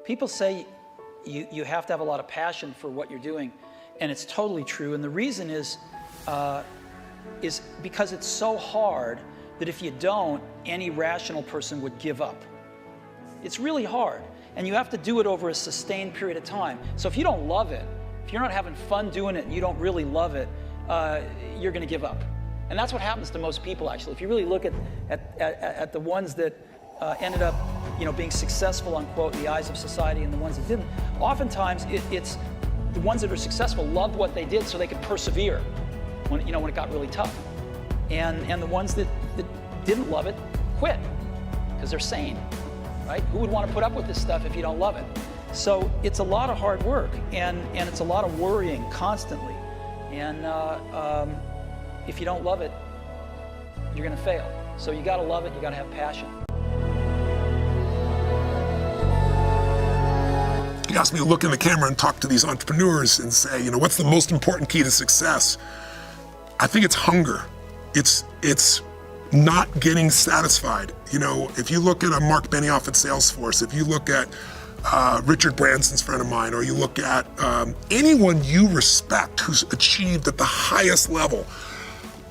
People say you have to have a lot of passion for what you're doing, and it's totally true. And the reason is because it's so hard that if you don't, any rational person would give up. It's really hard, and you have to do it over a sustained period of time. So if you don't love it, if you're not having fun doing it and you don't really love it, you're going to give up. And that's what happens to most people, actually. If you really look at the ones that ended up, being successful, unquote, in the eyes of society, and the ones that didn't, oftentimes it's the ones that are successful loved what they did so they could persevere when it got really tough. And the ones that didn't love it quit because they're sane, right? Who would want to put up with this stuff if you don't love it? So it's a lot of hard work, and it's a lot of worrying constantly. And if you don't love it, you're going to fail. So you got to love it. You got to have passion. You asked me to look in the camera and talk to these entrepreneurs and say, what's the most important key to success? I think it's hunger. It's not getting satisfied. If you look at a Mark Benioff at Salesforce, if you look at Richard Branson's friend of mine, or you look at anyone you respect who's achieved at the highest level,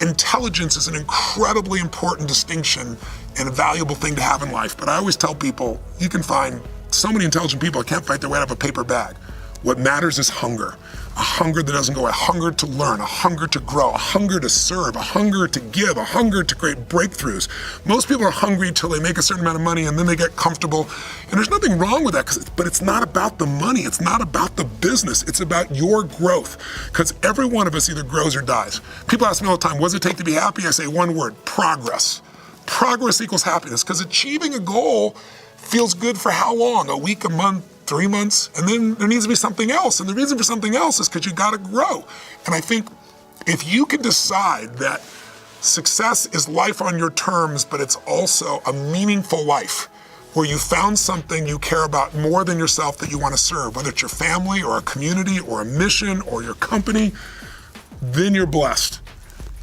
intelligence is an incredibly important distinction and a valuable thing to have in life. But I always tell people, you can find so many intelligent people that can't fight their way out of a paper bag. What matters is hunger. A hunger that doesn't go, a hunger to learn, a hunger to grow, a hunger to serve, a hunger to give, a hunger to create breakthroughs. Most people are hungry until they make a certain amount of money and then they get comfortable. And there's nothing wrong with that, but it's not about the money. It's not about the business. It's about your growth. Because every one of us either grows or dies. People ask me all the time, what does it take to be happy? I say one word, progress. Progress equals happiness, because achieving a goal feels good for how long? A week, a month, 3 months, and then there needs to be something else. And the reason for something else is because you got to grow. And I think if you can decide that success is life on your terms, but it's also a meaningful life where you found something you care about more than yourself that you want to serve, whether it's your family or a community or a mission or your company, then you're blessed.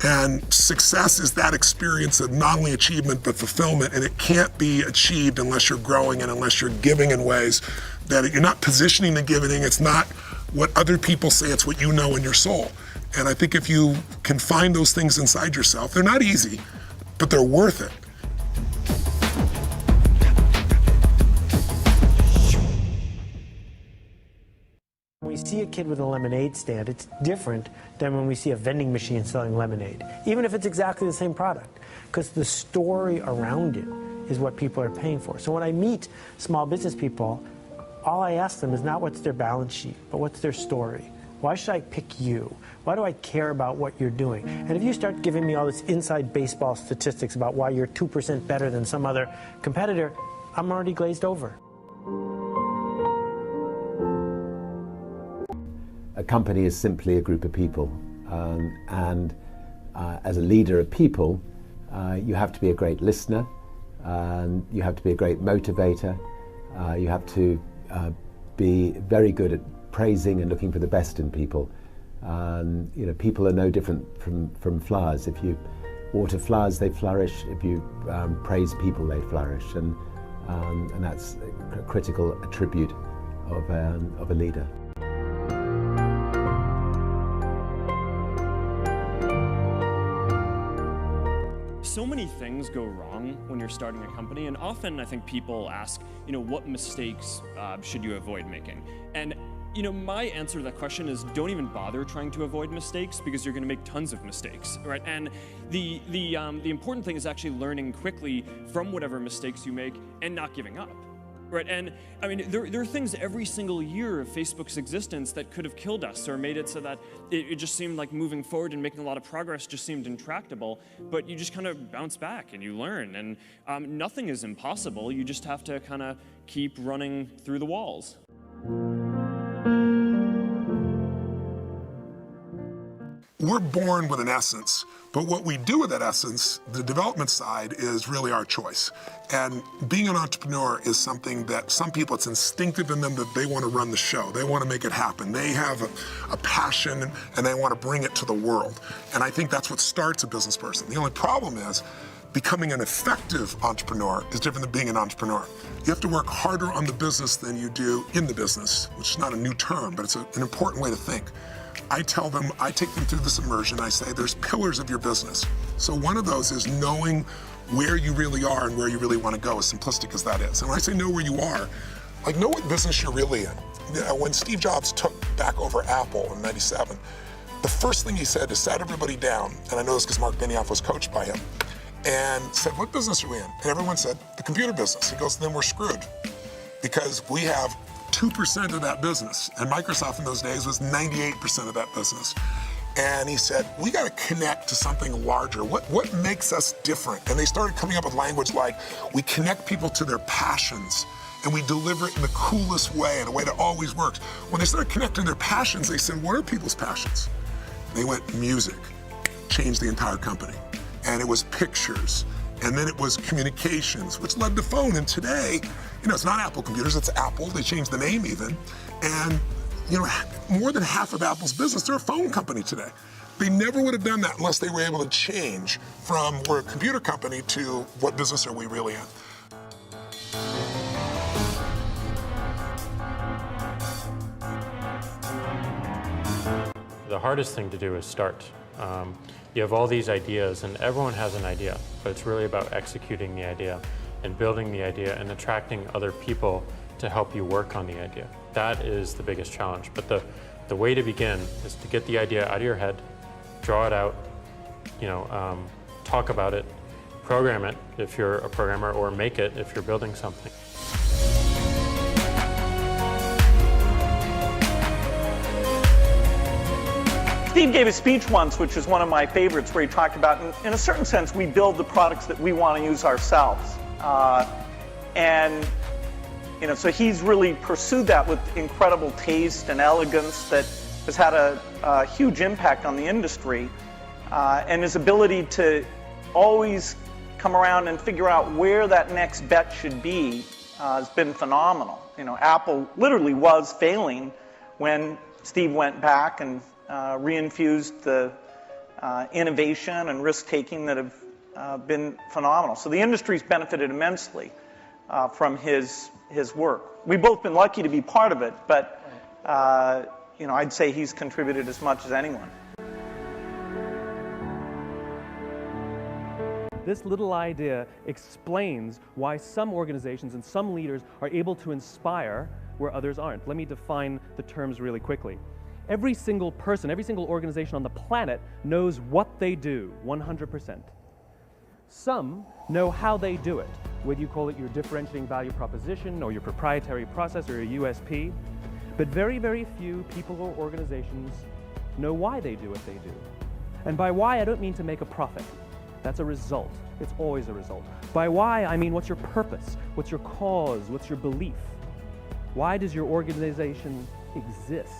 And success is that experience of not only achievement, but fulfillment, and it can't be achieved unless you're growing and unless you're giving in ways that you're not positioning the giving. It's not what other people say, it's what you know in your soul. And I think if you can find those things inside yourself, they're not easy, but they're worth it. When we see a kid with a lemonade stand, it's different than when we see a vending machine selling lemonade, even if it's exactly the same product, because the story around it is what people are paying for. So when I meet small business people, all I ask them is not what's their balance sheet, but what's their story. Why should I pick you? Why do I care about what you're doing? And if you start giving me all this inside baseball statistics about why you're 2% better than some other competitor, I'm already glazed over. A company is simply a group of people, as a leader of people, you have to be a great listener, and you have to be a great motivator, you have to be very good at praising and looking for the best in people. People are no different from flowers. If you water flowers, they flourish. If you praise people, they flourish, and that's a critical attribute of a leader. So many things go wrong when you're starting a company, and often I think people ask, what mistakes should you avoid making? And my answer to that question is don't even bother trying to avoid mistakes, because you're going to make tons of mistakes, right? And the important thing is actually learning quickly from whatever mistakes you make and not giving up. Right, and there are things every single year of Facebook's existence that could have killed us or made it so that it just seemed like moving forward and making a lot of progress just seemed intractable, but you just kind of bounce back and you learn, and nothing is impossible. You just have to kind of keep running through the walls. We're born with an essence, but what we do with that essence, the development side, is really our choice. And being an entrepreneur is something that some people, it's instinctive in them that they want to run the show. They want to make it happen. They have a passion and they want to bring it to the world. And I think that's what starts a business person. The only problem is, becoming an effective entrepreneur is different than being an entrepreneur. You have to work harder on the business than you do in the business, which is not a new term, but it's an important way to think. I tell them, I take them through this immersion. I say there's pillars of your business. So one of those is knowing where you really are and where you really want to go, as simplistic as that is. And when I say know where you are, like know what business you're really in. You know, when Steve Jobs took back over Apple in '97, the first thing he said is sat everybody down, and I know this because Mark Benioff was coached by him, and said, what business are we in? And everyone said, the computer business. He goes, then we're screwed because we have 2% of that business. And Microsoft in those days was 98% of that business. And he said, we got to connect to something larger. What makes us different? And they started coming up with language like, we connect people to their passions and we deliver it in the coolest way, in a way that always works. When they started connecting their passions, they said, what are people's passions? They went music, changed the entire company. And it was pictures, and then it was communications, which led to phone. And today, you know, it's not Apple computers, it's Apple. They changed the name even. And, you know, more than half of Apple's business, they're a phone company today. They never would have done that unless they were able to change from we're a computer company to what business are we really in. The hardest thing to do is start. You have all these ideas, and everyone has an idea, but it's really about executing the idea and building the idea and attracting other people to help you work on the idea. That is the biggest challenge. But the way to begin is to get the idea out of your head, draw it out, talk about it, program it if you're a programmer, or make it if you're building something. Steve gave a speech once, which is one of my favorites, where he talked about, in a certain sense, we build the products that we want to use ourselves. So he's really pursued that with incredible taste and elegance that has had a huge impact on the industry. And his ability to always come around and figure out where that next bet should be has been phenomenal. You know, Apple literally was failing when Steve went back and reinfused the innovation and risk-taking that have been phenomenal. So the industry's benefited immensely from his work. We've both been lucky to be part of it, but I'd say he's contributed as much as anyone. This little idea explains why some organizations and some leaders are able to inspire where others aren't. Let me define the terms really quickly. Every single person, every single organization on the planet knows what they do, 100%. Some know how they do it, whether you call it your differentiating value proposition or your proprietary process or your USP. But very, very few people or organizations know why they do what they do. And by why, I don't mean to make a profit. That's a result. It's always a result. By why, I mean what's your purpose? What's your cause? What's your belief? Why does your organization exist?